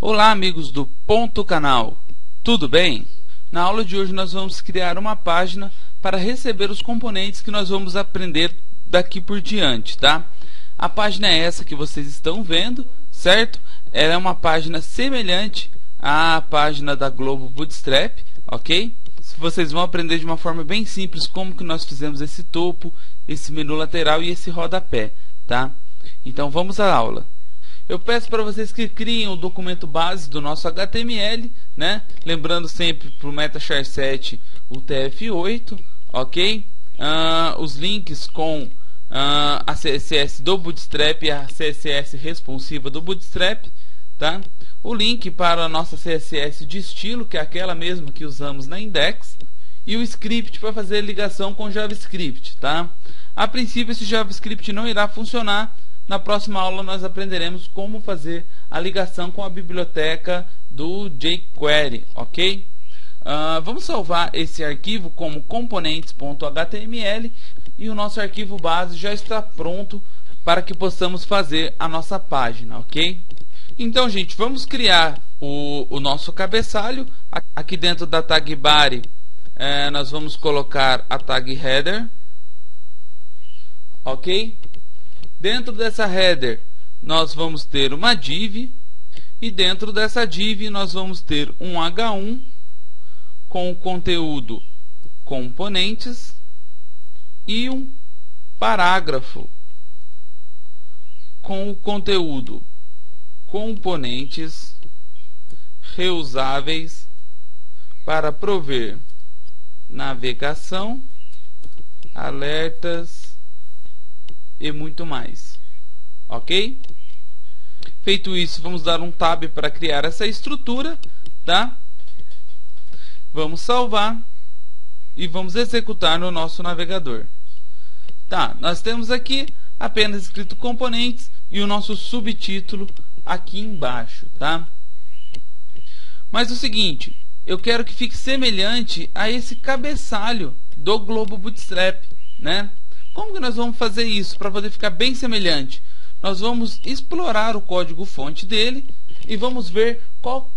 Olá amigos do Ponto Canal, tudo bem? Na aula de hoje nós vamos criar uma página para receber os componentes que nós vamos aprender daqui por diante, tá? A página é essa que vocês estão vendo, certo? Ela é uma página semelhante à página da Globo Bootstrap, ok? Vocês vão aprender de uma forma bem simples como que nós fizemos esse topo, esse menu lateral e esse rodapé, tá? Então vamos à aula. Eu peço para vocês que criem o documento base do nosso HTML, né? Lembrando sempre para o MetaChar7 o TF8, ok? Os links com a CSS do Bootstrap e a CSS responsiva do Bootstrap, tá? O link para a nossa CSS de estilo, que é aquela mesma que usamos na Index, e o script para fazer ligação com JavaScript, tá? A princípio esse JavaScript não irá funcionar. Na próxima aula nós aprenderemos como fazer a ligação com a biblioteca do jQuery, ok? Vamos salvar esse arquivo como componentes.html e o nosso arquivo base já está pronto para que possamos fazer a nossa página, ok? Então, gente, vamos criar o nosso cabeçalho. Aqui dentro da tag body nós vamos colocar a tag header, ok? Dentro dessa header nós vamos ter uma div e dentro dessa div nós vamos ter um H1 com o conteúdo componentes e um parágrafo com o conteúdo componentes reusáveis para prover navegação, alertas e muito mais, ok? Feito isso, vamos dar um tab para criar essa estrutura, tá? Vamos salvar e vamos executar no nosso navegador. Tá, nós temos aqui apenas escrito componentes e o nosso subtítulo aqui embaixo, tá? Mas o seguinte, eu quero que fique semelhante a esse cabeçalho do Globo Bootstrap, né? Como que nós vamos fazer isso para poder ficar bem semelhante? Nós vamos explorar o código-fonte dele e vamos ver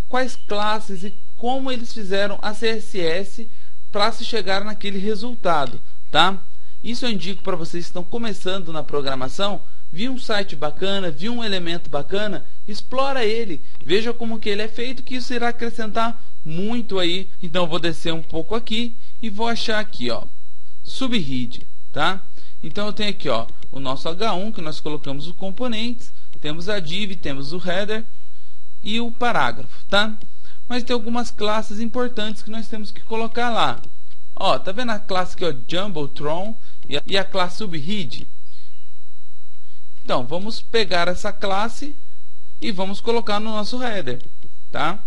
quais classes e como eles fizeram a CSS para se chegar naquele resultado, tá? Isso eu indico para vocês que estão começando na programação. Viu um site bacana, viu um elemento bacana, explora ele, veja como que ele é feito, que isso irá acrescentar muito aí. Então eu vou descer um pouco aqui e vou achar aqui, ó, subread, tá? Então eu tenho aqui, ó, o nosso H1 que nós colocamos os componentes, temos a div, temos o header e o parágrafo, tá? Mas tem algumas classes importantes que nós temos que colocar lá. Ó, tá vendo a classe aqui, ó, Jumbotron e a classe subread? Então, vamos pegar essa classe e vamos colocar no nosso header, tá?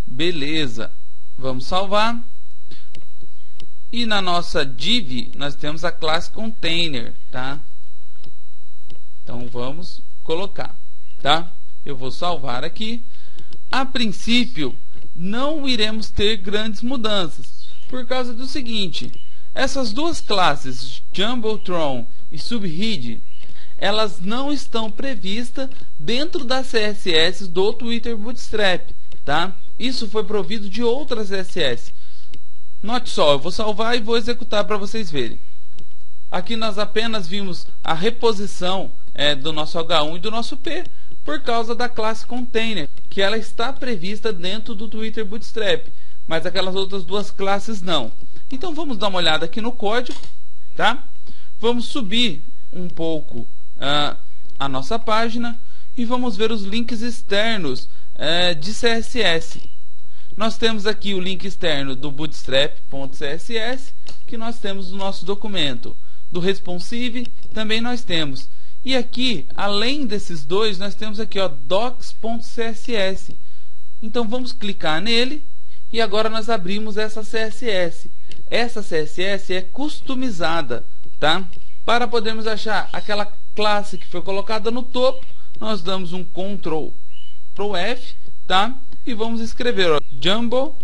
Beleza. Vamos salvar. E na nossa div nós temos a classe container, tá? Então vamos colocar, tá? Eu vou salvar aqui. A princípio não iremos ter grandes mudanças, por causa do seguinte: essas duas classes, Jumbotron e subread, elas não estão previstas dentro da CSS do Twitter Bootstrap, tá? Isso foi provido de outras CSS. Note só, eu vou salvar e vou executar para vocês verem. Aqui nós apenas vimos a reposição do nosso H1 e do nosso P por causa da classe container, que ela está prevista dentro do Twitter Bootstrap, mas aquelas outras duas classes não. Então vamos dar uma olhada aqui no código, tá? Vamos subir um pouco a nossa página e vamos ver os links externos de CSS. Nós temos aqui o link externo do bootstrap.css, que nós temos no nosso documento. Do responsive também nós temos. E aqui, além desses dois, nós temos aqui, ó, docs.css. Então vamos clicar nele e agora nós abrimos essa CSS. Essa CSS é customizada, tá? Para podermos achar aquela classe que foi colocada no topo, nós damos um Ctrl pro F, tá? E vamos escrever, ó, Jumbo,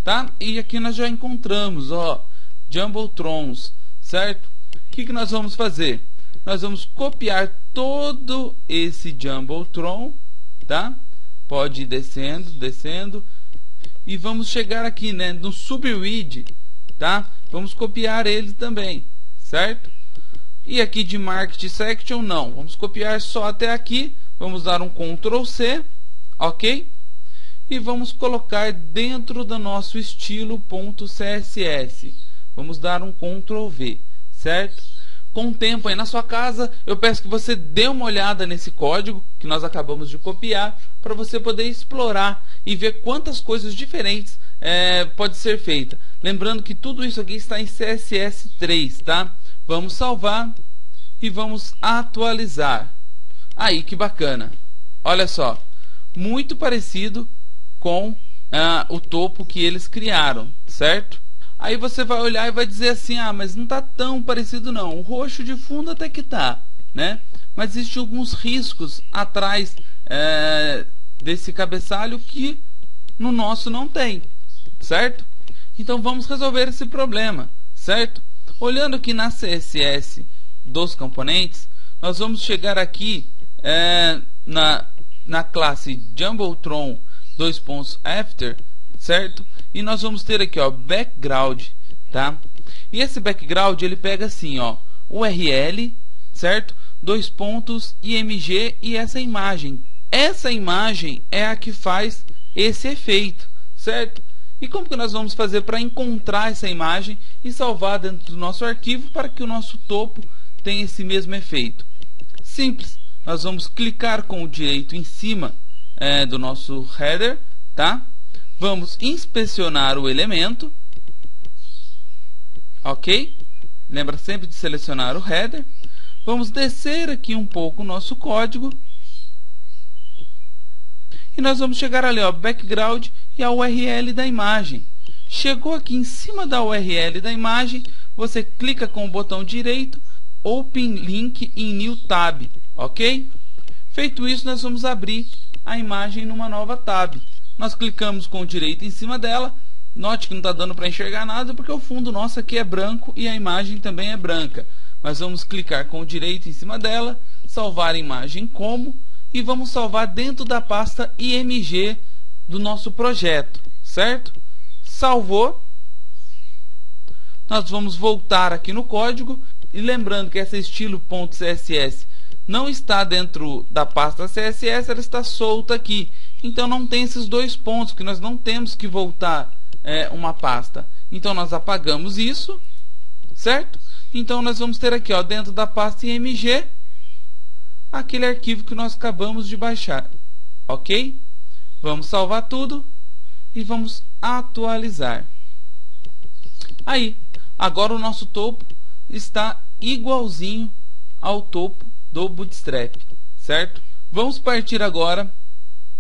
tá? E aqui nós já encontramos, ó, Jumbotrons, certo? O que nós vamos fazer? Nós vamos copiar todo esse Jumbotron, tá? pode ir descendo, descendo, e vamos chegar aqui, né, no subread, tá? Vamos copiar ele também, certo? E aqui de Market Section não, vamos copiar só até aqui, vamos dar um Ctrl C, ok? E vamos colocar dentro do nosso estilo .css, vamos dar um Ctrl V, certo? Com o tempo aí na sua casa, eu peço que você dê uma olhada nesse código que nós acabamos de copiar, para você poder explorar e ver quantas coisas diferentes pode ser feita. Lembrando que tudo isso aqui está em CSS3, tá? Vamos salvar e vamos atualizar. Aí, que bacana! Olha só, muito parecido com o topo que eles criaram, certo? Aí você vai olhar e vai dizer assim, ah, mas não está tão parecido não. O roxo de fundo até que tá, né? Mas existem alguns riscos atrás desse cabeçalho que no nosso não tem, certo? Então vamos resolver esse problema, certo? Olhando aqui na CSS dos componentes, nós vamos chegar aqui na classe Jumbotron .after, certo? E nós vamos ter aqui, ó, background, tá? E esse background ele pega assim, ó, URL, certo? .img e essa imagem. Essa imagem é a que faz esse efeito, certo? E como que nós vamos fazer para encontrar essa imagem e salvar dentro do nosso arquivo para que o nosso topo tenha esse mesmo efeito? Simples. Nós vamos clicar com o direito em cima do nosso header, tá? Vamos inspecionar o elemento, ok? Lembra sempre de selecionar o header. Vamos descer aqui um pouco o nosso código e nós vamos chegar ali, ó, background e a URL da imagem. Chegou aqui em cima da URL da imagem, você clica com o botão direito, Open Link in New Tab, ok? Feito isso, nós vamos abrir a imagem numa nova tab. Nós clicamos com o direito em cima dela. Note que não está dando para enxergar nada porque o fundo nosso aqui é branco e a imagem também é branca. Mas vamos clicar com o direito em cima dela, salvar a imagem como, e vamos salvar dentro da pasta img do nosso projeto, certo? Salvou. Nós vamos voltar aqui no código e lembrando que essa estilo.css não está dentro da pasta CSS, ela está solta aqui. Então não tem esses dois pontos que nós não temos que voltar uma pasta. Então nós apagamos isso, certo? Então nós vamos ter aqui, ó, dentro da pasta img aquele arquivo que nós acabamos de baixar, ok? Vamos salvar tudo e vamos atualizar. Aí, agora o nosso topo está igualzinho ao topo do Bootstrap, certo? Vamos partir agora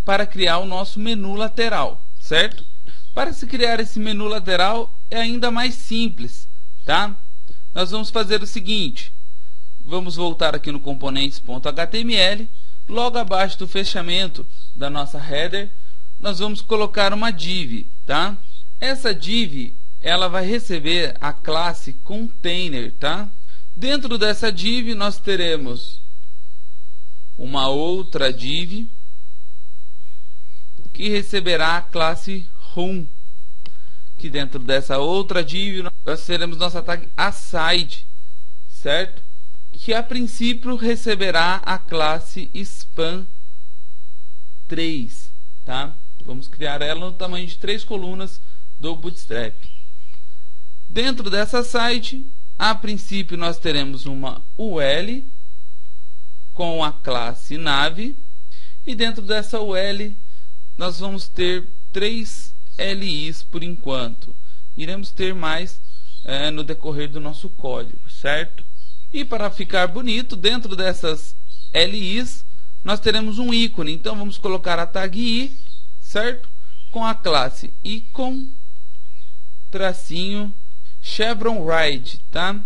para criar o nosso menu lateral, certo? Para se criar esse menu lateral é ainda mais simples, tá? Nós vamos fazer o seguinte, vamos voltar aqui no componentes.html, logo abaixo do fechamento da nossa header, nós vamos colocar uma div, tá? Essa div, ela vai receber a classe container, tá? Dentro dessa div nós teremos uma outra div que receberá a classe home, que dentro dessa outra div nós teremos nossa tag aside, certo? Que a princípio receberá a classe span 3, tá? Vamos criar ela no tamanho de 3 colunas do Bootstrap. Dentro dessa site, a princípio nós teremos uma UL com a classe nave e dentro dessa UL nós vamos ter 3 LIs por enquanto. Iremos ter mais no decorrer do nosso código, certo? E para ficar bonito, dentro dessas LIs nós teremos um ícone. Então vamos colocar a tag i, certo? Com a classe icon tracinho chevron ride, tá?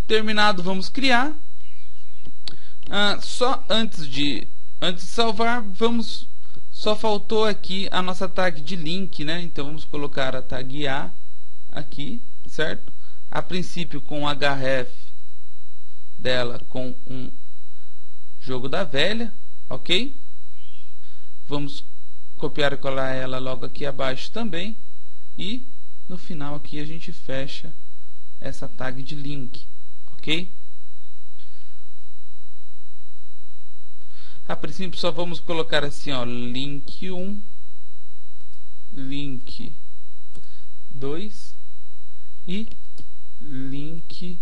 Terminado, vamos criar. Só antes de salvar, só faltou aqui a nossa tag de link, né? Então vamos colocar a tag a aqui, certo? A princípio com href dela com um jogo da velha, ok? Vamos copiar e colar ela logo aqui abaixo também. E no final aqui a gente fecha essa tag de link, ok? A princípio só vamos colocar assim, ó, link 1, link 2 e link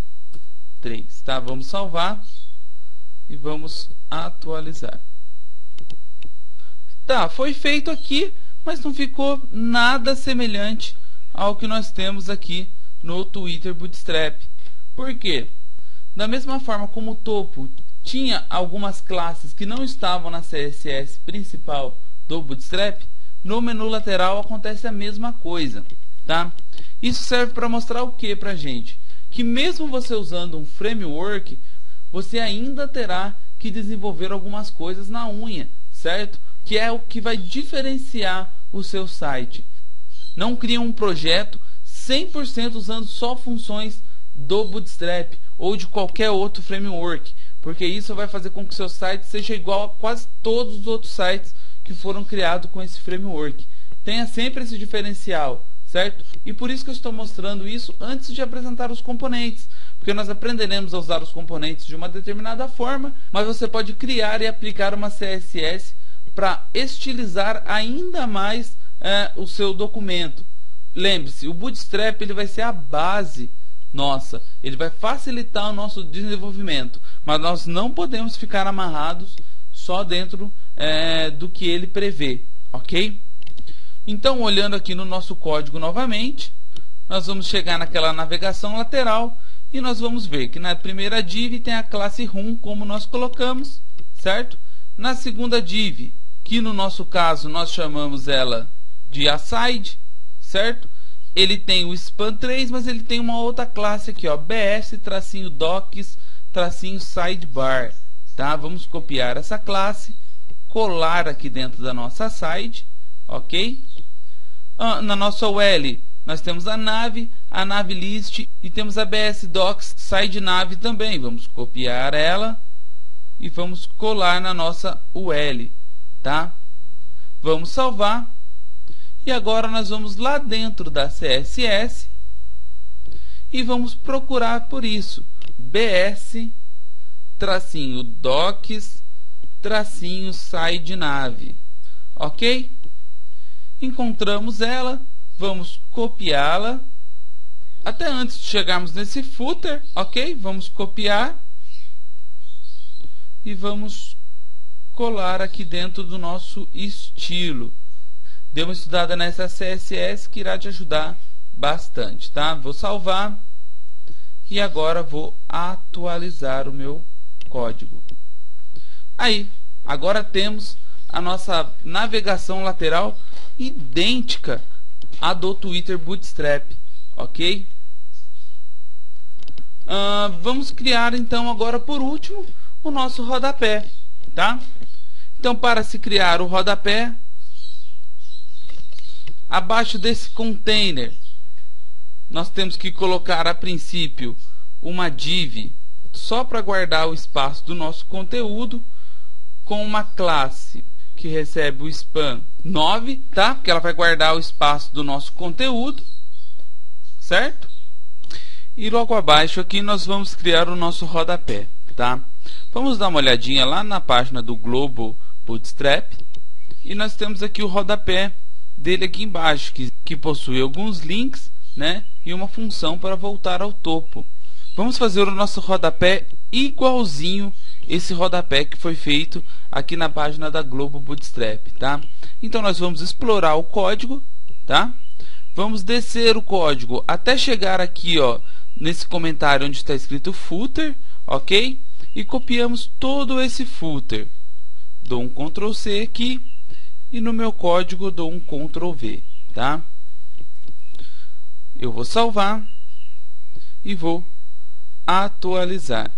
3, tá? Vamos salvar e vamos atualizar. Tá, foi feito aqui, mas não ficou nada semelhante ao que nós temos aqui no Twitter Bootstrap. Por quê? Da mesma forma como o topo tinha algumas classes que não estavam na CSS principal do Bootstrap, no menu lateral acontece a mesma coisa, tá? Isso serve para mostrar o que pra gente? Que mesmo você usando um framework, você ainda terá que desenvolver algumas coisas na unha, certo? Que é o que vai diferenciar o seu site. Não crie um projeto 100% usando só funções do Bootstrap ou de qualquer outro framework, porque isso vai fazer com que o seu site seja igual a quase todos os outros sites que foram criados com esse framework. Tenha sempre esse diferencial, certo? E por isso que eu estou mostrando isso antes de apresentar os componentes, porque nós aprenderemos a usar os componentes de uma determinada forma, mas você pode criar e aplicar uma CSS para estilizar ainda mais o seu documento. Lembre-se, o Bootstrap ele vai ser a base nossa, ele vai facilitar o nosso desenvolvimento, mas nós não podemos ficar amarrados só dentro do que ele prevê, ok? Então, olhando aqui no nosso código novamente, nós vamos chegar naquela navegação lateral e nós vamos ver que na primeira div tem a classe Room, como nós colocamos, certo? Na segunda div, que no nosso caso nós chamamos ela de aside, certo? Ele tem o span3, mas ele tem uma outra classe aqui, ó, bs-docs-sidebar, tá? Vamos copiar essa classe, colar aqui dentro da nossa side, ok? Na nossa UL nós temos a nav list e temos a bs-docs side nav também. Vamos copiar ela e vamos colar na nossa UL, tá? Vamos salvar. E agora nós vamos lá dentro da CSS e vamos procurar por isso. bs-docs-sidenav. Ok? Encontramos ela, vamos copiá-la. Até antes de chegarmos nesse footer, ok? Vamos copiar e vamos colar aqui dentro do nosso estilo. Dê uma estudada nessa CSS que irá te ajudar bastante, tá? Vou salvar e agora vou atualizar o meu código. Aí, agora temos a nossa navegação lateral idêntica à do Twitter Bootstrap, ok? Vamos criar então agora por último o nosso rodapé, tá? Então, para se criar o rodapé, abaixo desse container nós temos que colocar a princípio uma div só para guardar o espaço do nosso conteúdo, com uma classe que recebe o span 9, tá? Porque ela vai guardar o espaço do nosso conteúdo, certo? E logo abaixo aqui nós vamos criar o nosso rodapé, tá? Vamos dar uma olhadinha lá na página do Global Bootstrap e nós temos aqui o rodapé dele aqui embaixo, que possui alguns links, né, e uma função para voltar ao topo. Vamos fazer o nosso rodapé igualzinho esse rodapé que foi feito aqui na página da Global Bootstrap, tá? Então nós vamos explorar o código, tá? Vamos descer o código até chegar aqui, ó, nesse comentário onde está escrito footer, ok? E copiamos todo esse footer. Dou um Ctrl C aqui e no meu código dou um Ctrl V, tá? Eu vou salvar e vou atualizar.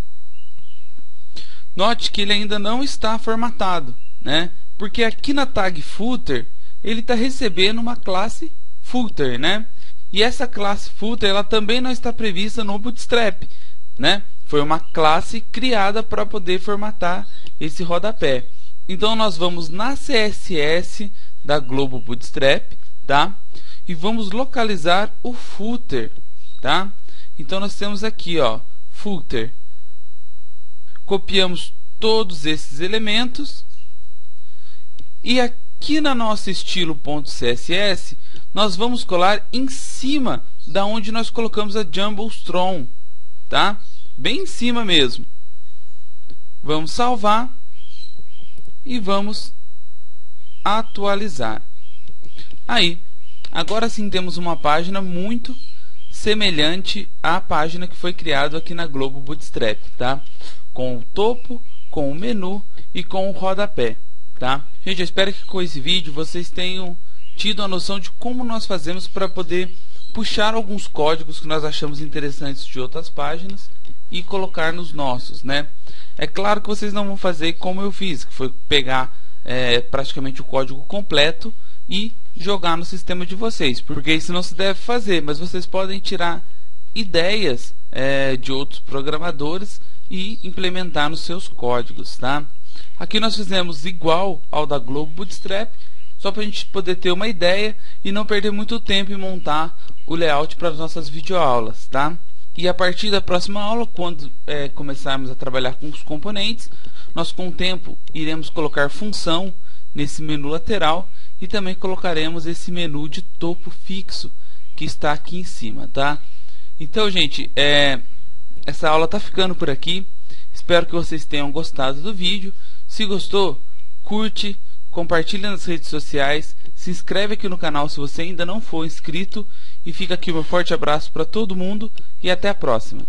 Note que ele ainda não está formatado, né? Porque aqui na tag footer ele está recebendo uma classe footer, né? E essa classe footer ela também não está prevista no Bootstrap, né? Foi uma classe criada para poder formatar esse rodapé. Então nós vamos na CSS da Globo Bootstrap, tá? E vamos localizar o footer, tá? Então nós temos aqui, ó, footer. Copiamos todos esses elementos e aqui na nossa estilo.css nós vamos colar em cima da onde nós colocamos a Jumblestone, tá? Bem em cima mesmo. Vamos salvar e vamos atualizar. Aí, agora sim temos uma página muito semelhante à página que foi criada aqui na Globo Bootstrap, tá? Com o topo, com o menu e com o rodapé, tá? Gente, eu espero que com esse vídeo vocês tenham tido a noção de como nós fazemos para poder puxar alguns códigos que nós achamos interessantes de outras páginas e colocar nos nossos, né? É claro que vocês não vão fazer como eu fiz, que foi pegar praticamente o código completo e jogar no sistema de vocês, porque isso não se deve fazer, mas vocês podem tirar ideias de outros programadores e implementar nos seus códigos, tá? Aqui nós fizemos igual ao da Globo Bootstrap, só para a gente poder ter uma ideia e não perder muito tempo em montar o layout para as nossas videoaulas, tá? E a partir da próxima aula, quando começarmos a trabalhar com os componentes, nós com o tempo iremos colocar função nesse menu lateral e também colocaremos esse menu de topo fixo que está aqui em cima, tá? Então, gente, essa aula está ficando por aqui. Espero que vocês tenham gostado do vídeo. Se gostou, curte, compartilha nas redes sociais, se inscreve aqui no canal se você ainda não for inscrito e fica aqui o meu forte abraço para todo mundo e até a próxima.